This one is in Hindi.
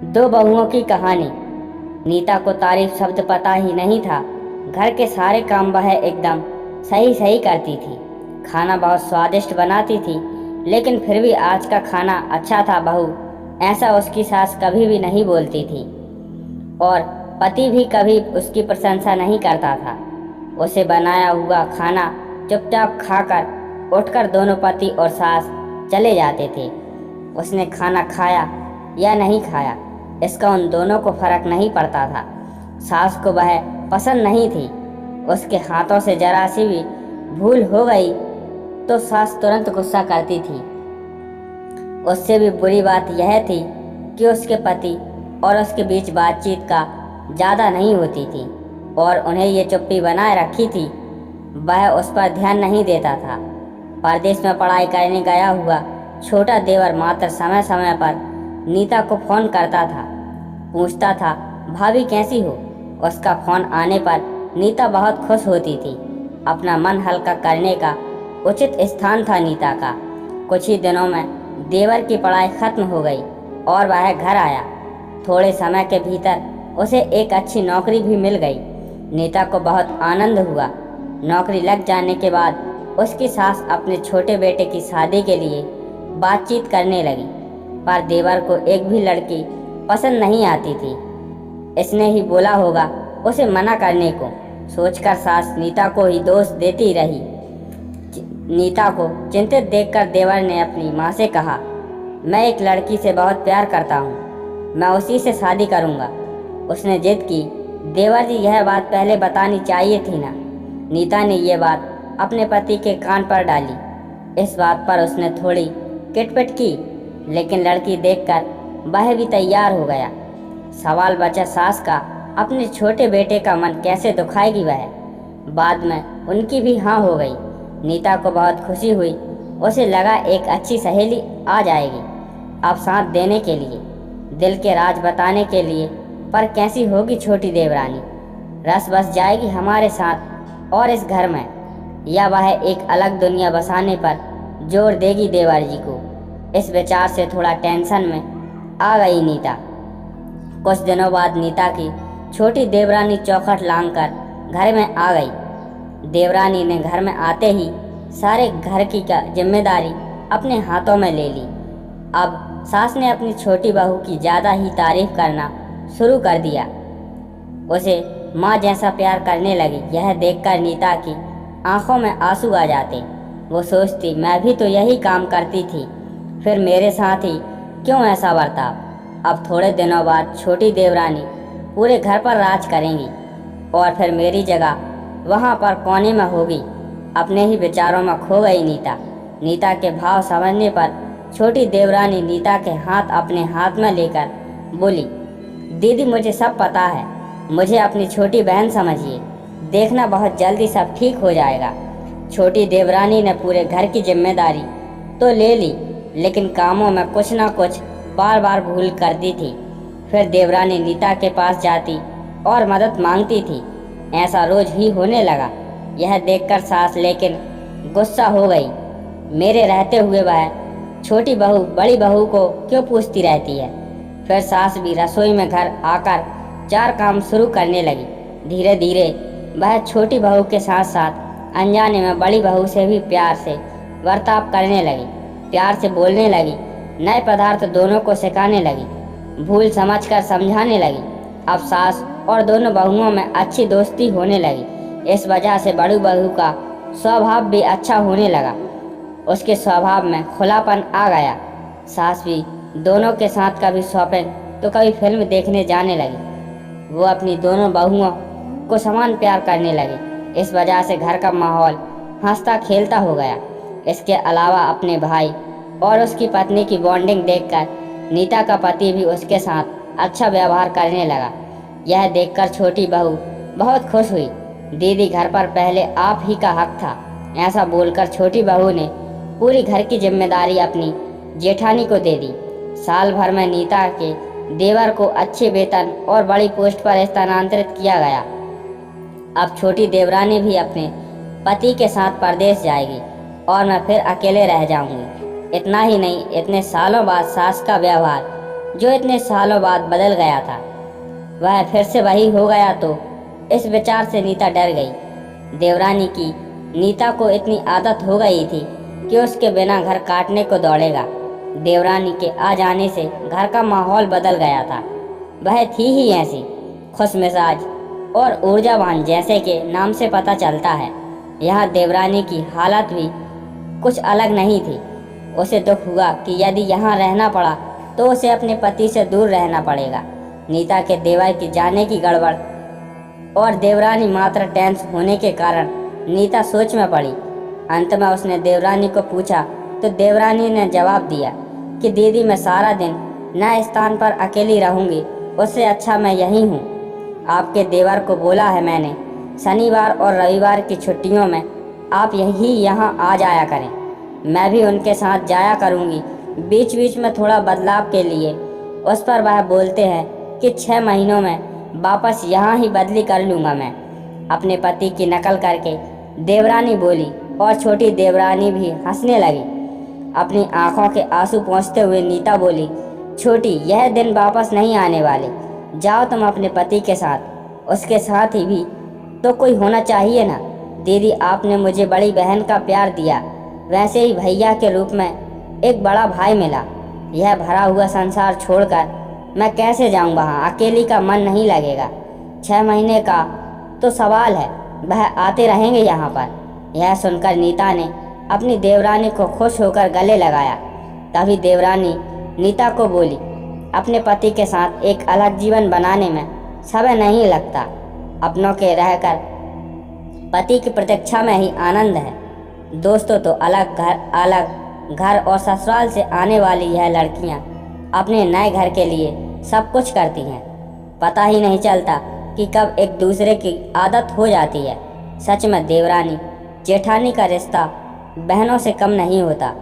दो बहुओं की कहानी। नीता को तारीफ शब्द पता ही नहीं था। घर के सारे काम वह एकदम सही सही करती थी। खाना बहुत स्वादिष्ट बनाती थी, लेकिन फिर भी आज का खाना अच्छा था बहू, ऐसा उसकी सास कभी भी नहीं बोलती थी। और पति भी कभी उसकी प्रशंसा नहीं करता था। उसे बनाया हुआ खाना चुपचाप खाकर उठकर दोनों पति और सास चले जाते थे। उसने खाना खाया या नहीं खाया, इसका उन दोनों को फर्क नहीं पड़ता था। सास को वह पसंद नहीं थी। उसके हाथों से जरा सी भी भूल हो गई तो सास तुरंत गुस्सा करती थी। उससे भी बुरी बात यह थी कि उसके पति और उसके बीच बातचीत का ज़्यादा नहीं होती थी और उन्हें ये चुप्पी बनाए रखी थी। वह उस पर ध्यान नहीं देता था। परदेश में पढ़ाई करने गया हुआ छोटा देवर मात्र समय समय पर नीता को फ़ोन करता था, पूछता था भाभी कैसी हो। उसका फ़ोन आने पर नीता बहुत खुश होती थी। अपना मन हल्का करने का उचित स्थान था नीता का। कुछ ही दिनों में देवर की पढ़ाई खत्म हो गई और वह घर आया। थोड़े समय के भीतर उसे एक अच्छी नौकरी भी मिल गई। नीता को बहुत आनंद हुआ। नौकरी लग जाने के बाद उसकी सास अपने छोटे बेटे की शादी के लिए बातचीत करने लगी, पर देवर को एक भी लड़की पसंद नहीं आती थी। इसने ही बोला होगा उसे मना करने को। सोचकर सास नीता को ही दोष देती रही। नीता को चिंतित देखकर देवर ने अपनी माँ से कहा, मैं एक लड़की से बहुत प्यार करता हूँ, मैं उसी से शादी करूँगा। उसने जिद की। देवर जी, यह बात पहले बतानी चाहिए थी ना। नीता ने यह बात अपने पति के कान पर डाली। इस बात पर उसने थोड़ी किटपिट की, लेकिन लड़की देखकर वह भी तैयार हो गया। सवाल बचा सास का, अपने छोटे बेटे का मन कैसे दुखाएगी वह। बाद में उनकी भी हाँ हो गई। नीता को बहुत खुशी हुई। उसे लगा एक अच्छी सहेली आ जाएगी अब साथ देने के लिए, दिल के राज बताने के लिए। पर कैसी होगी छोटी देवरानी, रस बस जाएगी हमारे साथ और इस घर में, या वह एक अलग दुनिया बसाने पर जोर देगी देवर जी को। इस विचार से थोड़ा टेंशन में आ गई नीता। कुछ दिनों बाद नीता की छोटी देवरानी चौखट लांग कर घर में आ गई। देवरानी ने घर में आते ही सारे घर की जिम्मेदारी अपने हाथों में ले ली। अब सास ने अपनी छोटी बहू की ज़्यादा ही तारीफ करना शुरू कर दिया। उसे माँ जैसा प्यार करने लगी। यह देखकर नीता की आंखों में आंसू आ जाते। वो सोचती, मैं भी तो यही काम करती थी, फिर मेरे साथ ही क्यों ऐसा बर्ताव। अब थोड़े दिनों बाद छोटी देवरानी पूरे घर पर राज करेंगी और फिर मेरी जगह वहाँ पर कोने में होगी। अपने ही विचारों में खो गई नीता। नीता के भाव समझने पर छोटी देवरानी नीता के हाथ अपने हाथ में लेकर बोली, दीदी मुझे सब पता है, मुझे अपनी छोटी बहन समझिए, देखना बहुत जल्दी सब ठीक हो जाएगा। छोटी देवरानी ने पूरे घर की जिम्मेदारी तो ले ली, लेकिन कामों में कुछ ना कुछ बार बार भूल करती थी। फिर देवरानी नीता के पास जाती और मदद मांगती थी। ऐसा रोज ही होने लगा। यह देखकर सास लेकिन गुस्सा हो गई। मेरे रहते हुए वह छोटी बहू बड़ी बहू को क्यों पूछती रहती है। फिर सास भी रसोई में घर आकर चार काम शुरू करने लगी। धीरे धीरे वह छोटी बहू के साथ साथ अनजाने में बड़ी बहू से भी प्यार से बर्ताव करने लगी, प्यार से बोलने लगी, नए पदार्थ दोनों को सिखाने लगी, भूल समझकर समझाने लगी। अब सास और दोनों बहुओं में अच्छी दोस्ती होने लगी। इस वजह से बड़ी बहू का स्वभाव भी अच्छा होने लगा। उसके स्वभाव में खुलापन आ गया। सास भी दोनों के साथ कभी शॉपिंग तो कभी फिल्म देखने जाने लगी। वो अपनी दोनों बहुओं को समान प्यार करने लगी। इस वजह से घर का माहौल हंसता खेलता हो गया। इसके अलावा अपने भाई और उसकी पत्नी की बॉन्डिंग देखकर नीता का पति भी उसके साथ अच्छा व्यवहार करने लगा। यह देखकर छोटी बहू बहुत खुश हुई। दीदी, घर पर पहले आप ही का हक था, ऐसा बोलकर छोटी बहू ने पूरी घर की जिम्मेदारी अपनी जेठानी को दे दी। साल भर में नीता के देवर को अच्छे वेतन और बड़ी पोस्ट पर स्थानांतरित किया गया। अब छोटी देवरानी भी अपने पति के साथ परदेश जाएगी और मैं फिर अकेले रह जाऊंगी। इतना ही नहीं, इतने सालों बाद सास का व्यवहार जो इतने सालों बाद बदल गया था वह फिर से वही हो गया। तो इस विचार से नीता डर गई। देवरानी की नीता को इतनी आदत हो गई थी कि उसके बिना घर काटने को दौड़ेगा। देवरानी के आ जाने से घर का माहौल बदल गया था। वह थी ही ऐसी खुशमिजाज और ऊर्जावान जैसे कि नाम से पता चलता है। यहाँ देवरानी की हालत भी कुछ अलग नहीं थी। उसे दुख हुआ कि यदि यहाँ रहना पड़ा तो उसे अपने पति से दूर रहना पड़ेगा। नीता के देवर की जाने की गड़बड़ और देवरानी मात्र टेंस होने के कारण नीता सोच में पड़ी। अंत में उसने देवरानी को पूछा तो देवरानी ने जवाब दिया कि दीदी मैं सारा दिन नए स्थान पर अकेली रहूंगी, उससे अच्छा मैं यहीं हूँ। आपके देवर को बोला है मैंने, शनिवार और रविवार की छुट्टियों में आप यही यहाँ आ जाया करें। मैं भी उनके साथ जाया करूँगी बीच बीच में थोड़ा बदलाव के लिए। उस पर वह बोलते हैं कि 6 महीनों में वापस यहाँ ही बदली कर लूँगा मैं। अपने पति की नकल करके देवरानी बोली और छोटी देवरानी भी हंसने लगी। अपनी आंखों के आंसू पोंछते हुए नीता बोली, छोटी यह दिन वापस नहीं आने वाले, जाओ तुम अपने पति के साथ। उसके साथ ही भी तो कोई होना चाहिए ना। दीदी आपने मुझे बड़ी बहन का प्यार दिया, वैसे ही भैया के रूप में एक बड़ा भाई मिला। यह भरा हुआ संसार छोड़कर मैं कैसे जाऊं वहाँ, अकेली का मन नहीं लगेगा। 6 महीने का तो सवाल है, वह आते रहेंगे यहाँ पर। यह सुनकर नीता ने अपनी देवरानी को खुश होकर गले लगाया। तभी देवरानी नीता को बोली, अपने पति के साथ एक अलग जीवन बनाने में समय नहीं लगता। अपनों के रहकर पति की प्रतीक्षा में ही आनंद है। दोस्तों तो अलग घर और ससुराल से आने वाली यह लड़कियां अपने नए घर के लिए सब कुछ करती हैं। पता ही नहीं चलता कि कब एक दूसरे की आदत हो जाती है। सच में देवरानी जेठानी का रिश्ता बहनों से कम नहीं होता।